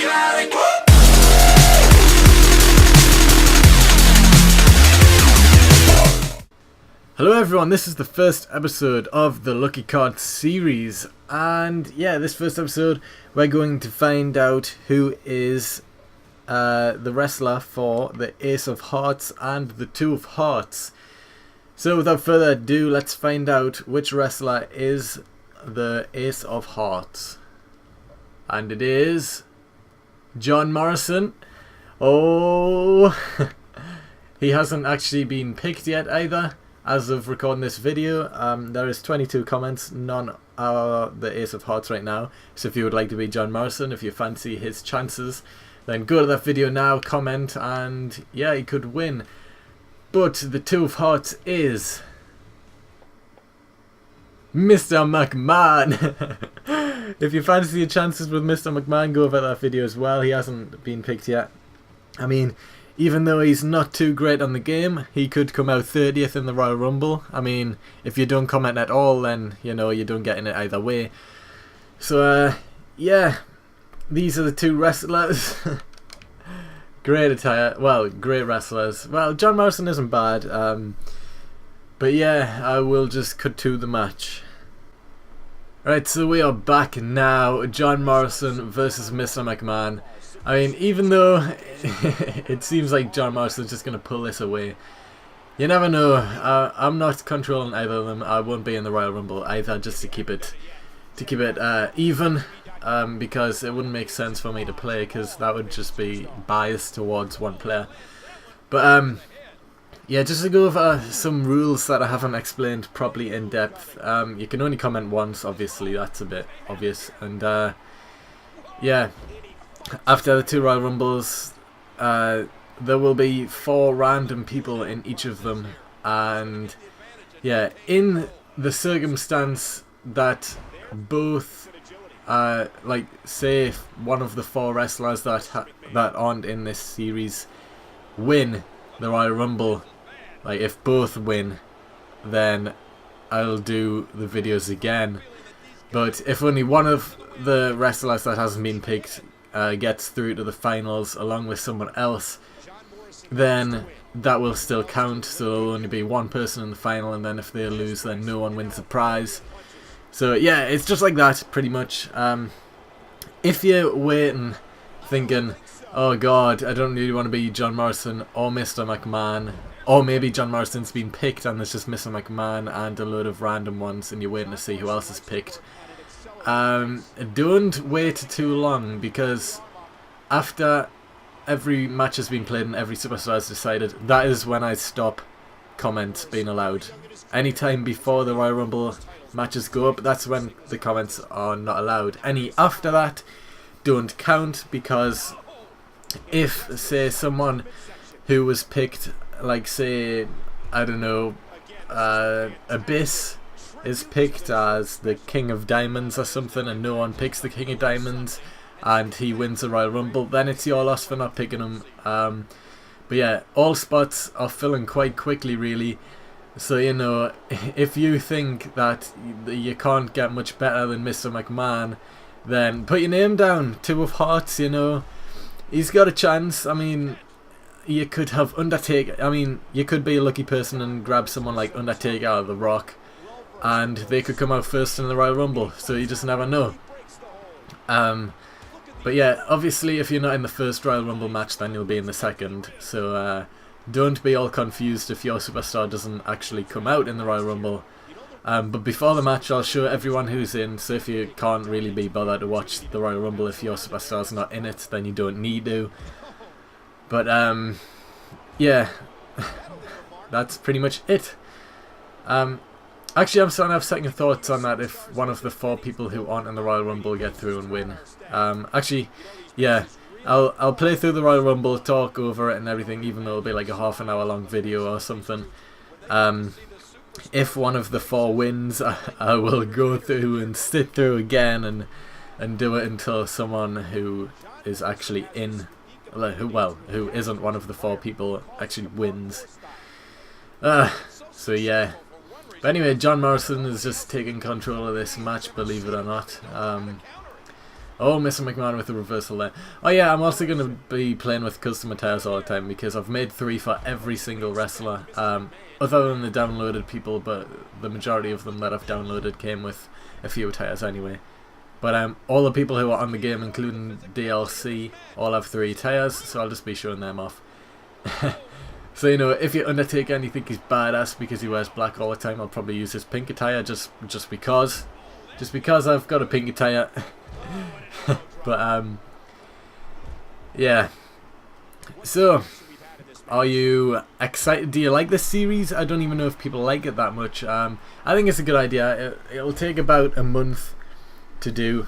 dramatic. Hello everyone, this is the first episode of the Lucky Card series, and yeah, this first episode we're going to find out who is the wrestler for the Ace of Hearts and the Two of Hearts. So without further ado, let's find out which wrestler is the Ace of Hearts. And it is John Morrison. Oh, he hasn't actually been picked yet either. As of recording this video, there is 22 comments, none are the Ace of Hearts right now. So if you would like to be John Morrison, if you fancy his chances, then go to that video now, comment, and yeah, he could win. But the Two of Hearts is Mr. McMahon. If you fancy your chances with Mr. McMahon, go over that video as well. He hasn't been picked yet. I mean, even though he's not too great on the game, he could come out 30th in the Royal Rumble. I mean, if you don't comment at all, then, you know, you don't get in it either way. So, yeah, these are the two wrestlers. Great attire. Well, great wrestlers. Well, John Morrison isn't bad. But yeah, I will just cut to the match. Right, so we are back now. John Morrison versus Mr. McMahon. I mean, even though it seems like John Morrison's just going to pull this away, you never know. I'm not controlling either of them. I won't be in the Royal Rumble either, just to keep it even, because it wouldn't make sense for me to play, because that would just be biased towards one player. But yeah, just to go over some rules that I haven't explained properly in depth. You can only comment once, obviously, that's a bit obvious. And yeah, after the two Royal Rumbles, there will be 4 random people in each of them. And yeah, in the circumstance that both, like, say if one of the 4 wrestlers that aren't in this series win the Royal Rumble, like if both win, then I'll do the videos again. But if only one of the wrestlers that hasn't been picked gets through to the finals along with someone else, then that will still count. So there will only be one person in the final, and then if they lose, then no one wins the prize. So yeah, it's just like that pretty much. If you're waiting thinking, oh god, I don't really want to be John Morrison or Mr. McMahon, or maybe John Morrison's been picked and there's just Mr. McMahon and a load of random ones and you're waiting to see who else is picked, don't wait too long, because after every match has been played and every superstar is decided, that is when I stop comments being allowed. Anytime before the Royal Rumble matches go up, that's when the comments are not allowed. Any after that don't count, because if, say, someone who was picked, like, say, I don't know, Abyss is picked as the King of Diamonds or something, and no one picks the King of Diamonds, and he wins the Royal Rumble, then it's your loss for not picking him. But yeah, all spots are filling quite quickly, really. So, you know, if you think that you can't get much better than Mr. McMahon, then put your name down. Two of Hearts, you know, he's got a chance. I mean, you could have Undertaker. I mean, you could be a lucky person and grab someone like Undertaker or The Rock, and they could come out first in the Royal Rumble, so you just never know. But yeah, obviously if you're not in the first Royal Rumble match, then you'll be in the second, so don't be all confused if your superstar doesn't actually come out in the Royal Rumble. But before the match, I'll show everyone who's in, so if you can't really be bothered to watch the Royal Rumble if your superstar's not in it, then you don't need to. But yeah, that's pretty much it. Actually, I'm starting to have second thoughts on that if one of the 4 people who aren't in the Royal Rumble get through and win. Actually, yeah, I'll play through the Royal Rumble, talk over it and everything, even though it'll be like a half-an-hour long video or something. If one of the 4 wins, I will go through and sit through again and do it until someone who is actually in, who isn't one of the 4 people actually wins. So yeah. But anyway, John Morrison is just taking control of this match, believe it or not. Oh, Mr. McMahon with the reversal there. Oh yeah, I'm also going to be playing with custom attires all the time because I've made 3 for every single wrestler. Other than the downloaded people, but the majority of them that I've downloaded came with a few attires anyway. But all the people who are on the game, including DLC, all have 3 attires, so I'll just be showing them off. So, you know, if your Undertaker and you think he's badass because he wears black all the time, I'll probably use his pink attire just because. Just because I've got a pink attire. But, yeah. So, are you excited? Do you like this series? I don't even know if people like it that much. I think it's a good idea. It'll take about a month to do,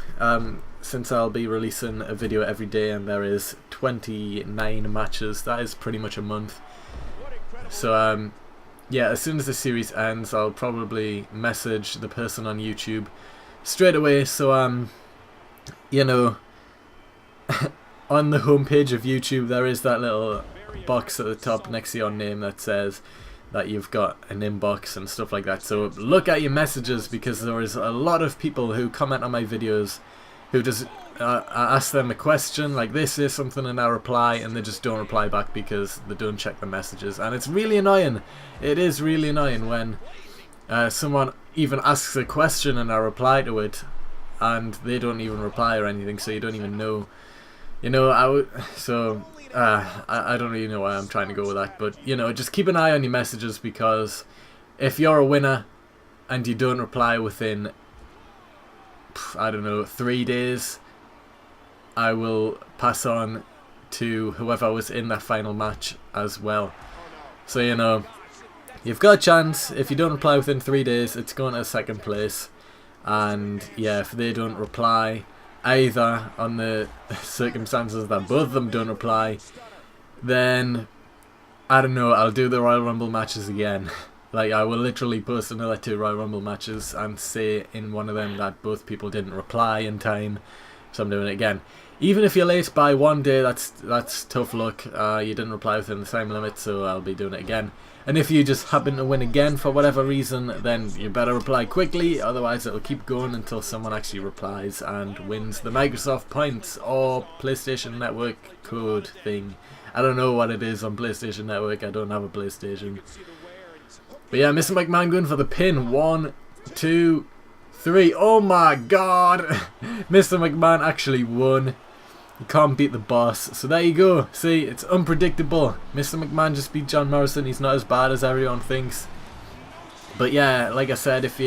since I'll be releasing a video every day and there is 29 matches. That is pretty much a month. So yeah, as soon as the series ends, I'll probably message the person on YouTube straight away. So you know, on the homepage of YouTube there is that little box at the top next to your name that says that you've got an inbox and stuff like that. So look at your messages, because there is a lot of people who comment on my videos who just I ask them a question like this is something and I reply, and they just don't reply back because they don't check the messages, and it's really annoying. It is really annoying when someone even asks a question and I reply to it and they don't even reply or anything, so you don't even know. You know, I don't really know why I'm trying to go with that, but you know, just keep an eye on your messages, because if you're a winner and you don't reply within, I don't know, 3 days, I will pass on to whoever was in that final match as well. So, you know, you've got a chance. If you don't reply within 3 days, it's going to 2nd place. And yeah, if they don't reply, either on the circumstances that both of them don't reply, then I don't know, I'll do the Royal Rumble matches again. Like, I will literally post another 2 Royal Rumble matches and say in one of them that both people didn't reply in time, so I'm doing it again. Even if you're late by 1 day, that's tough luck. You didn't reply within the time limit, so I'll be doing it again. And if you just happen to win again for whatever reason, then you better reply quickly, otherwise it'll keep going until someone actually replies and wins the Microsoft points or PlayStation Network code thing. I don't know what it is on PlayStation Network, I don't have a PlayStation. But yeah, Mr. McMahon going for the pin. 1, 2, 3. Oh my god! Mr. McMahon actually won. You can't beat the boss. So there you go. See, it's unpredictable. Mr. McMahon just beat John Morrison. He's not as bad as everyone thinks. But yeah, like I said, if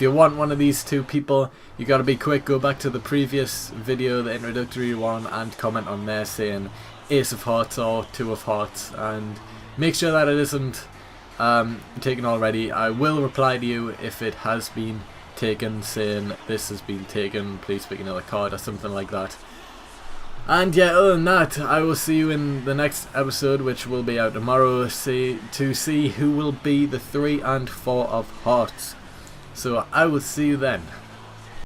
you want one of these 2 people, you gotta be quick. Go back to the previous video, the introductory one, and comment on there saying Ace of Hearts or 2 of Hearts, and make sure that it isn't taken already. I will reply to you if it has been taken, saying this has been taken, please pick another card or something like that. And yeah, other than that, I will see you in the next episode, which will be out tomorrow, to see who will be the 3 and 4 of Hearts. So I will see you then.